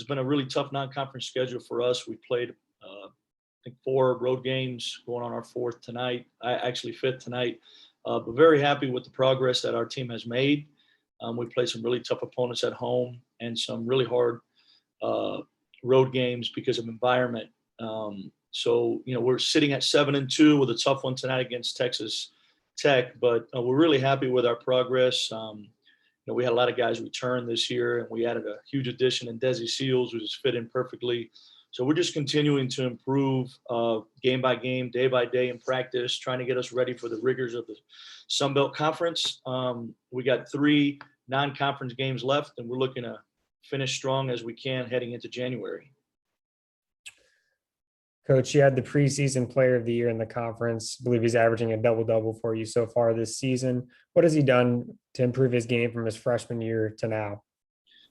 it's been a really tough non-conference schedule for us. We played, I think, 4 road games, going on our 4th tonight. Actually 5th tonight. But very happy with the progress that our team has made. We played some really tough opponents at home and some really hard road games because of environment. So, we're sitting at 7-2 with a tough one tonight against Texas Tech, but we're really happy with our progress. We had a lot of guys return this year, and we added a huge addition in Desi Seals, who just fit in perfectly. So we're just continuing to improve game by game, day by day in practice, trying to get us ready for the rigors of the Sun Belt Conference. We got 3 non-conference games left, and we're looking to finish strong as we can heading into January. Coach, you had the preseason player of the year in the conference. I believe he's averaging a double-double for you so far this season. What has he done to improve his game from his freshman year to now?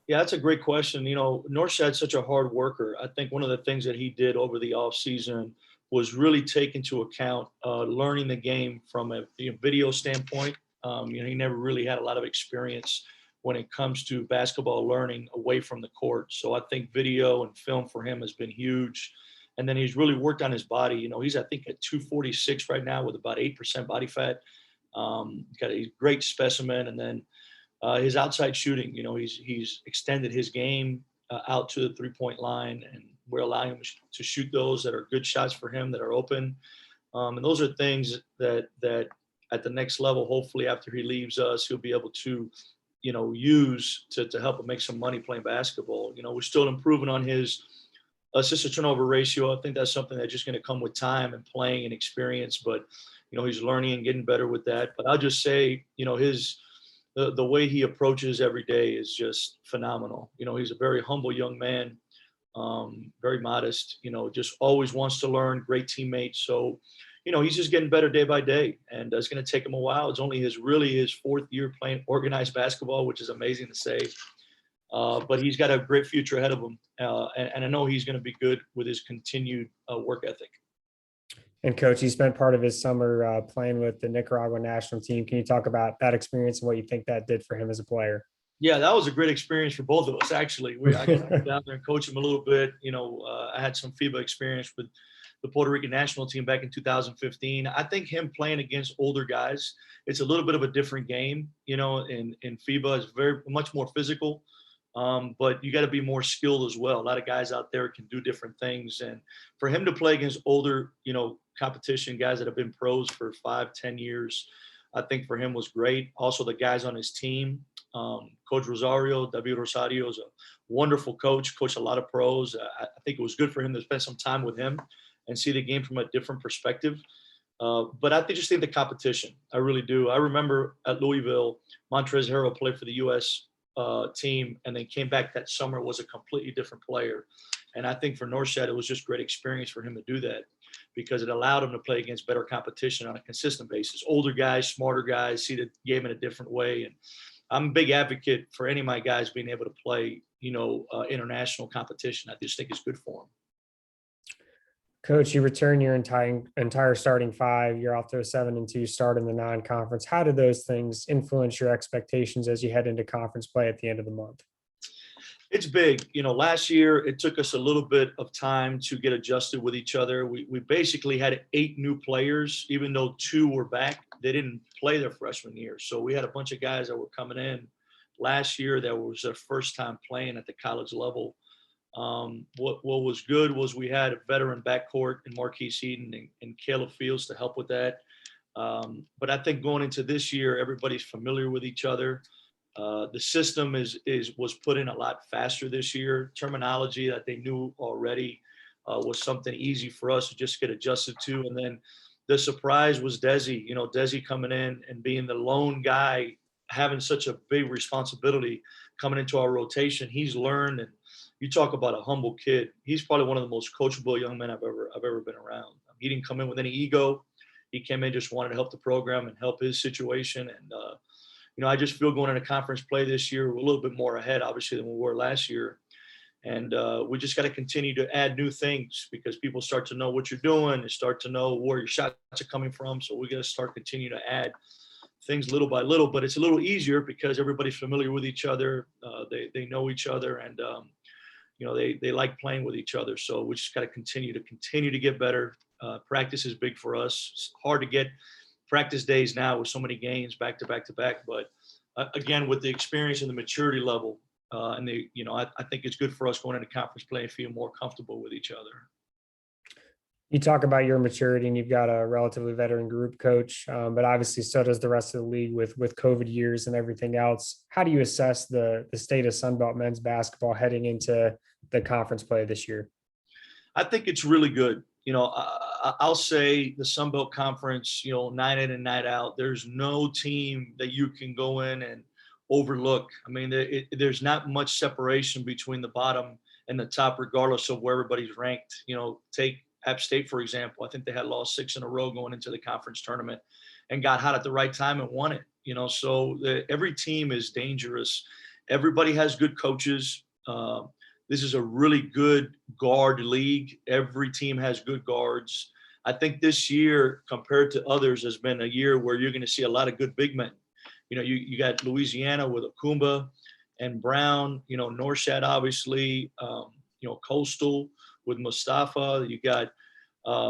Yeah, that's a great question. Norshad's such a hard worker. I think one of the things that he did over the offseason was really take into account learning the game from a video standpoint. He never really had a lot of experience when it comes to basketball learning away from the court. So I think video and film for him has been huge. And then he's really worked on his body. He's, I think, at 246 right now with about 8% body fat. Got a great specimen. And then his outside shooting, he's extended his game out to the 3-point line, and we're allowing him to shoot those that are good shots for him that are open. And those are things that at the next level, hopefully after he leaves us, he'll be able to, use to help him make some money playing basketball. We're still improving on his assist to turnover ratio. I think that's something that's just going to come with time and playing and experience, but, he's learning and getting better with that. But I'll just say, the way he approaches every day is just phenomenal. He's a very humble young man, very modest, just always wants to learn, great teammate. So, he's just getting better day by day, and it's going to take him a while. It's only his 4th year playing organized basketball, which is amazing to say. But he's got a great future ahead of him. And I know he's going to be good with his continued work ethic. And Coach, he spent part of his summer playing with the Nicaragua national team. Can you talk about that experience and what you think that did for him as a player? Yeah, that was a great experience for both of us, actually. I got down there and coach him a little bit. I had some FIBA experience with the Puerto Rican national team back in 2015. I think him playing against older guys, it's a little bit of a different game. In FIBA, it's very much more physical. But you got to be more skilled as well. A lot of guys out there can do different things. And for him to play against older, competition, guys that have been pros for 5-10 years, I think for him was great. Also, the guys on his team, Coach Rosario, David Rosario is a wonderful coach, coached a lot of pros. I think it was good for him to spend some time with him and see the game from a different perspective. But I just think the competition, I really do. I remember at Louisville, Montrezl Harrell played for the U.S. Team, and then came back that summer, was a completely different player. And I think for Norshad, it was just great experience for him to do that, because it allowed him to play against better competition on a consistent basis. Older guys, smarter guys, see the game in a different way. And I'm a big advocate for any of my guys being able to play, international competition. I just think it's good for them. Coach, you return your entire starting 5. You're off to a 7-2 start in the non-conference. How did those things influence your expectations as you head into conference play at the end of the month? It's big. Last year it took us a little bit of time to get adjusted with each other. We basically had 8 new players, even though 2 were back. They didn't play their freshman year. So we had a bunch of guys that were coming in last year that was their first time playing at the college level. What was good was we had a veteran backcourt in Marquise Eaton and Caleb Fields to help with that. But I think going into this year, everybody's familiar with each other. The system was put in a lot faster this year. Terminology that they knew already was something easy for us to just get adjusted to. And then the surprise was Desi. Desi coming in and being the lone guy, having such a big responsibility coming into our rotation. He's learned, and you talk about a humble kid. He's probably one of the most coachable young men I've ever been around. He didn't come in with any ego. He came in, just wanted to help the program and help his situation. And I just feel going into conference play this year, we're a little bit more ahead, obviously, than we were last year. And we just got to continue to add new things, because people start to know what you're doing and start to know where your shots are coming from. So we got to start continuing to add things little by little. But it's a little easier because everybody's familiar with each other. They know each other. And they like playing with each other. So we just got to continue to get better. Practice is big for us. It's hard to get practice days now with so many games back to back to back. But again, with the experience and the maturity level, I think it's good for us going into conference play and feel more comfortable with each other. You talk about your maturity and you've got a relatively veteran group, coach, but obviously so does the rest of the league with COVID years and everything else. How do you assess the state of Sunbelt men's basketball heading into the conference play this year? I think it's really good. I'll say the Sunbelt Conference, night in and night out, there's no team that you can go in and overlook. I mean, there's not much separation between the bottom and the top, regardless of where everybody's ranked. Take App State, for example. I think they had lost 6 in a row going into the conference tournament and got hot at the right time and won it. So every team is dangerous. Everybody has good coaches. This is a really good guard league. Every team has good guards. I think this year, compared to others, has been a year where you're going to see a lot of good big men. You got Louisiana with Okumba and Brown, Norshad, obviously, Coastal with Mustafa. You got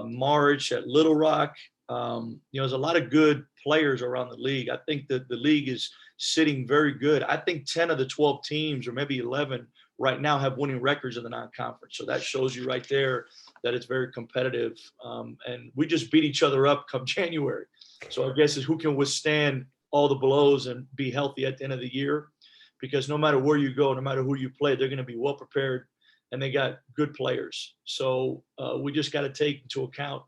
March at Little Rock. There's a lot of good players around the league. I think that the league is sitting very good. I think 10 of the 12 teams, or maybe 11 right now, have winning records in the non-conference. So that shows you right there that it's very competitive. And we just beat each other up come January. So I guess is who can withstand all the blows and be healthy at the end of the year, because no matter where you go, no matter who you play, they're going to be well prepared and they got good players. So we just got to take into account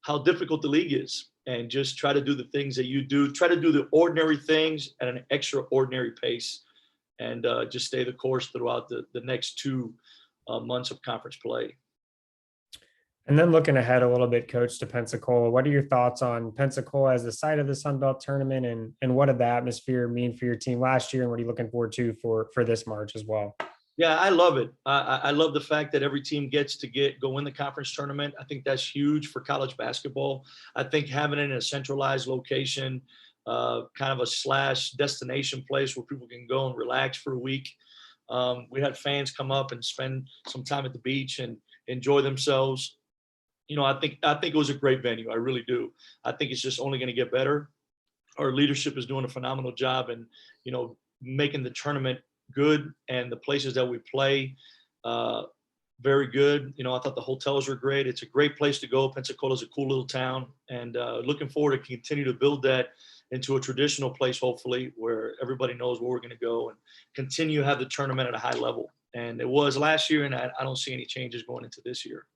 how difficult the league is and just try to do the things that you do. Try to do the ordinary things at an extraordinary pace and just stay the course throughout the next 2 months of conference play. And then looking ahead a little bit, coach, to Pensacola, what are your thoughts on Pensacola as the site of the Sun Belt tournament, and what did the atmosphere mean for your team last year, and what are you looking forward to for this March as well? Yeah, I love it. I love the fact that every team gets to go in the conference tournament. I think that's huge for college basketball. I think having it in a centralized location, kind of a / destination place where people can go and relax for a week. We had fans come up and spend some time at the beach and enjoy themselves. I think it was a great venue. I really do. I think it's just only going to get better. Our leadership is doing a phenomenal job and, making the tournament good, and the places that we play very good. I thought the hotels were great. It's a great place to go. Pensacola is a cool little town, and looking forward to continue to build that into a traditional place, hopefully, where everybody knows where we're going to go and continue to have the tournament at a high level. And it was last year, and I don't see any changes going into this year.